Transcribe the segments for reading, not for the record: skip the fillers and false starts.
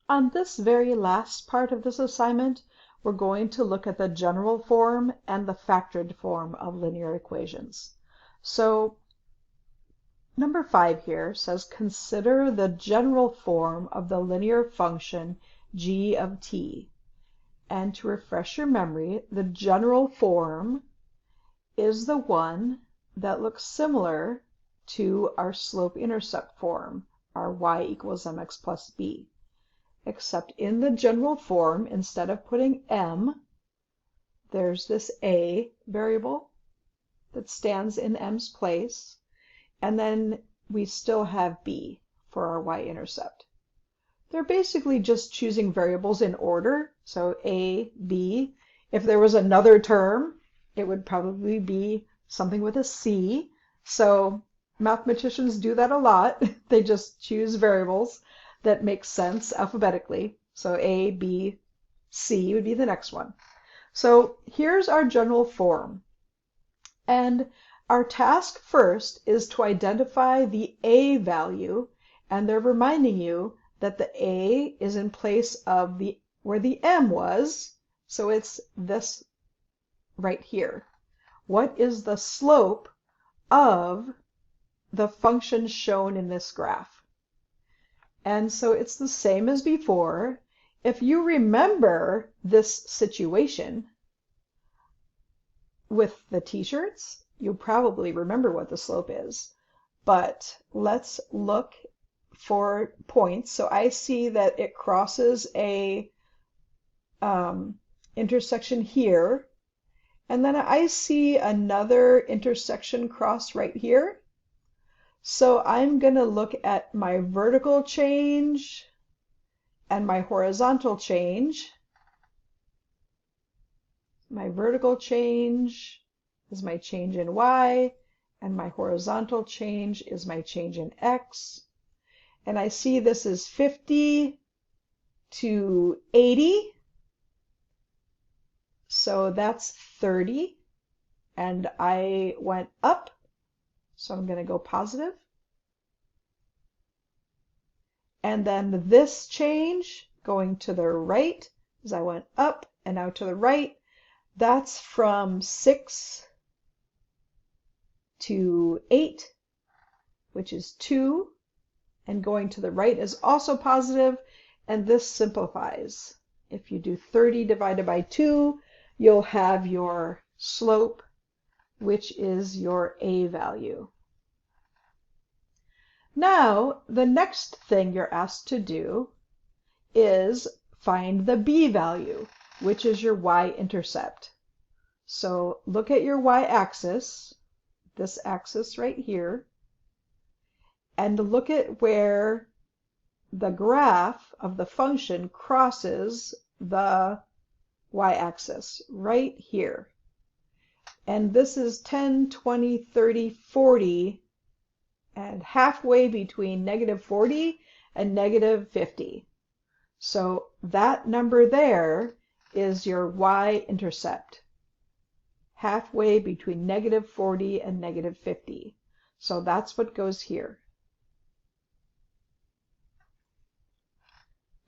On this very last part of this assignment, we're going to look at the general form and the factored form of linear equations. So number 5 here says, consider the general form of the linear function g of t. And to refresh your memory, the general form is the one that looks similar to our slope-intercept form, our y equals mx plus b. Except in the general form, instead of putting m, there's this a variable that stands in m's place, and then we still have b for our y-intercept. They're basically just choosing variables in order, so a, b. If there was another term, it would probably be something with a c. So mathematicians do that a lot. They just choose variables that make sense alphabetically. So a, b, c would be the next one. So here's our general form. And our task first is to identify the a value, and they're reminding you that the a is in place of where the m was, so it's this right here. What is the slope of the function shown in this graph? And so it's the same as before. If you remember this situation with the t-shirts, you'll probably remember what the slope is. But let's look for points. So I see that it crosses a intersection here, and then I see another intersection cross right here. So I'm going to look at my vertical change and my horizontal change. My vertical change is my change in y, and my horizontal change is my change in x. And I see this is 50 to 80. So that's 30. And I went up, so I'm going to go positive. And then this change going to the right, as I went up and now to the right, that's from 6 to 8, which is 2. And going to the right is also positive, and this simplifies. If you do 30 divided by 2, you'll have your slope, which is your a value. Now, the next thing you're asked to do is find the b value, which is your y-intercept. So look at your y-axis, this axis right here, and look at where the graph of the function crosses the y-axis, right here. And this is 10, 20, 30, 40, and halfway between negative 40 and negative 50. So that number there is your y-intercept, halfway between negative 40 and negative 50. So that's what goes here.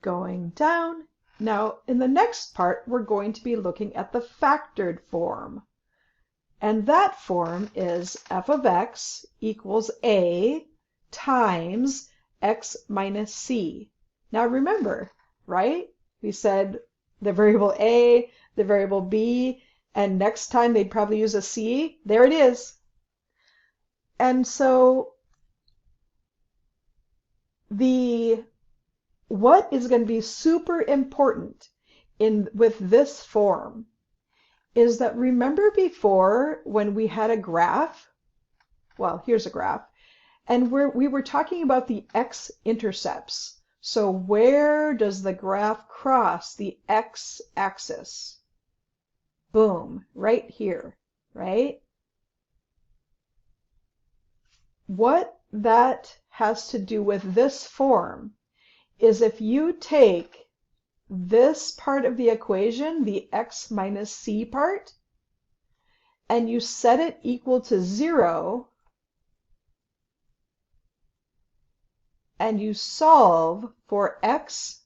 Going down. Now, in the next part, we're going to be looking at the factored form. And that form is f of x equals a times x minus c. Now remember, right? We said the variable a, the variable b, and next time they'd probably use a c. There it is. And so what is going to be super important with this form is that, remember before when we had a graph? Well, here's a graph. And we were talking about the x-intercepts. So where does the graph cross the x-axis? Boom, right here, right? What that has to do with this form is if you take this part of the equation, the x minus c part, and you set it equal to 0, and you solve for x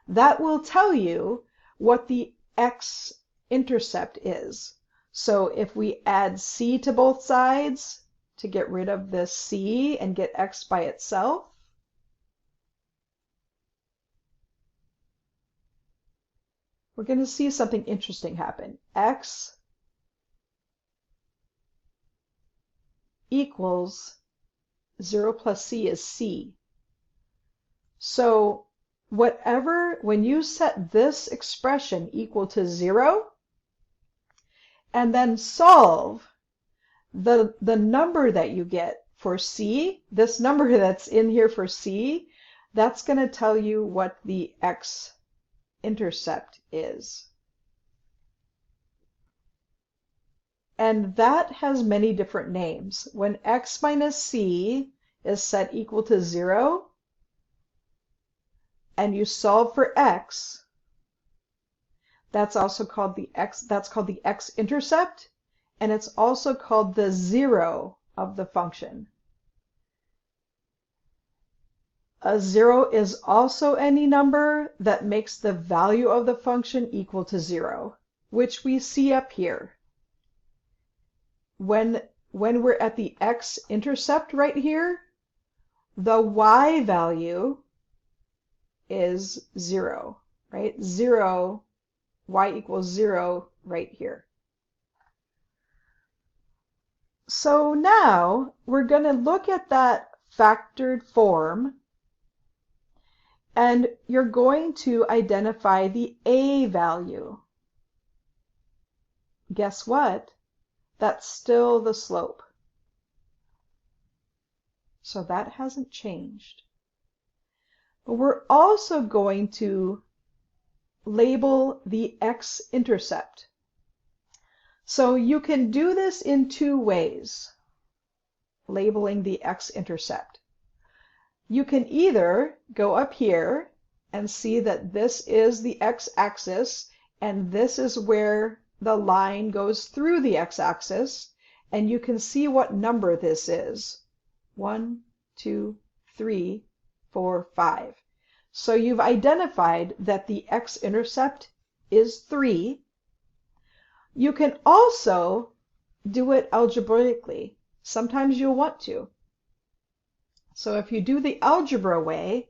that will tell you what the x-intercept is. So if we add c to both sides to get rid of this c and get x by itself, we're going to see something interesting happen. X equals 0 plus c is c. So when you set this expression equal to 0, and then solve the number that you get for c, this number that's in here for c, that's going to tell you what the x-intercept is. And that has many different names. When x minus c is set equal to 0, and you solve for x, that's called the x-intercept, and it's also called the zero of the function. A zero is also any number that makes the value of the function equal to 0, which we see up here. When we're at the x-intercept right here, the y value is 0, right? 0, y equals 0 right here. So now we're going to look at that factored form, and you're going to identify the a value. Guess what? That's still the slope. So that hasn't changed. But we're also going to label the x-intercept. So you can do this in two ways, labeling the x-intercept. You can either go up here and see that this is the x-axis, and this is where the line goes through the x-axis, and you can see what number this is. 1, 2, 3, 4, 5. So you've identified that the x-intercept is 3. You can also do it algebraically. Sometimes you'll want to. So if you do the algebra way,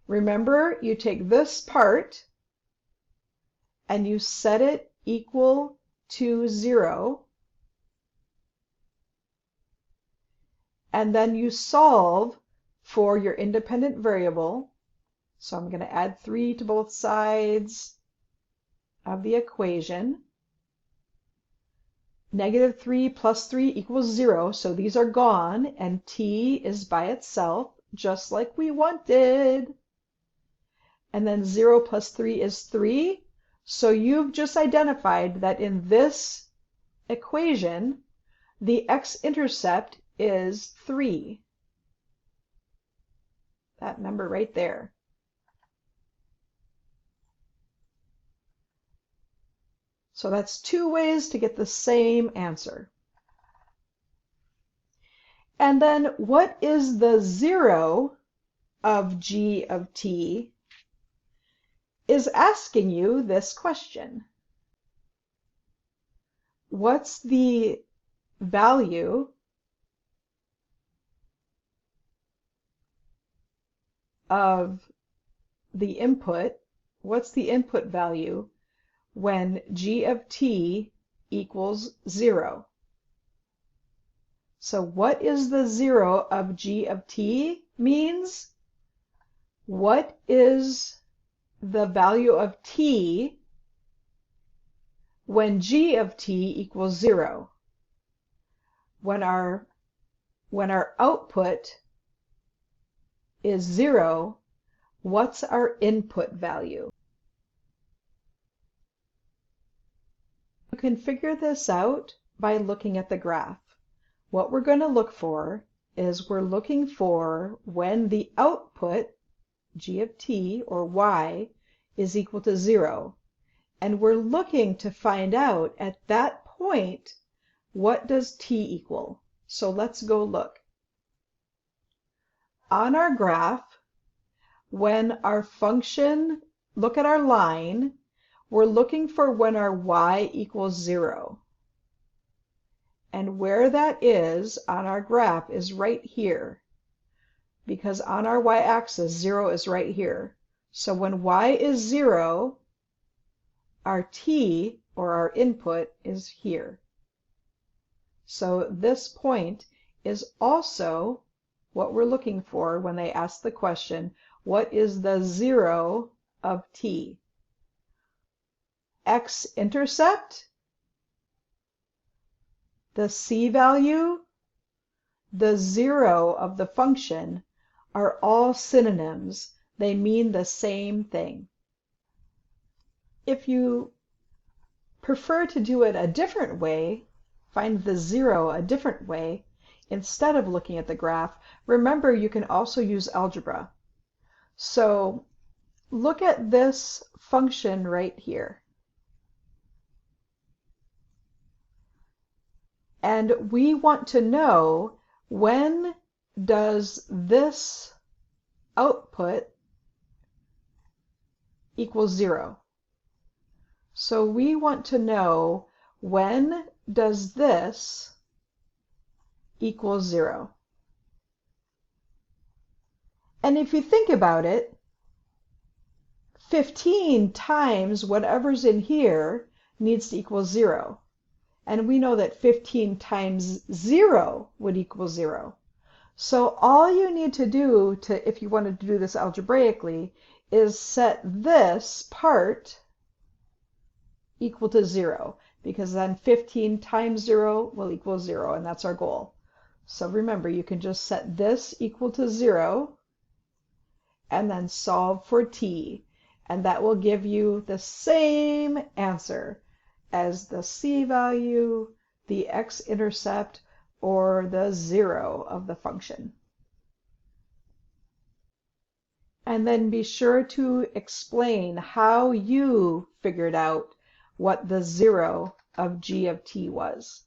remember you take this part and you set it equal to 0, and then you solve for your independent variable. So I'm going to add 3 to both sides of the equation. Negative 3 plus 3 equals 0, so these are gone, and t is by itself, just like we wanted. And then 0 plus 3 is 3, so you've just identified that in this equation, the x-intercept is 3. That number right there. So that's two ways to get the same answer. And then what is the 0 of g of t is asking you this question. What's the value of the input? What's the input value when g of t equals 0? So what is the 0 of g of t means? What is the value of t when g of t equals 0? When our output is 0, what's our input value? You can figure this out by looking at the graph. What we're going to look for is we're looking for when the output, g of t, or y, is equal to 0. And we're looking to find out at that point, what does t equal? So let's go look. On our graph, when our function look at our line, we're looking for when our y equals 0. And where that is on our graph is right here, because on our y-axis, 0 is right here. So when y is 0, our t, or our input, is here. So this point is also what we're looking for when they ask the question, what is the 0 of t? X-intercept, the c-value, the 0 of the function are all synonyms. They mean the same thing. If you prefer to do it a different way, find the 0 a different way, instead of looking at the graph, remember you can also use algebra. So look at this function right here. And we want to know, when does this output equal 0? So we want to know, when does this equal 0? And if you think about it, 15 times whatever's in here needs to equal 0. And we know that 15 times 0 would equal 0. So all you need to do, if you wanted to do this algebraically, is set this part equal to 0, because then 15 times 0 will equal 0, and that's our goal. So remember, you can just set this equal to 0 and then solve for t, and that will give you the same answer as the c-value, the x-intercept, or the 0 of the function. And then be sure to explain how you figured out what the 0 of g of t was.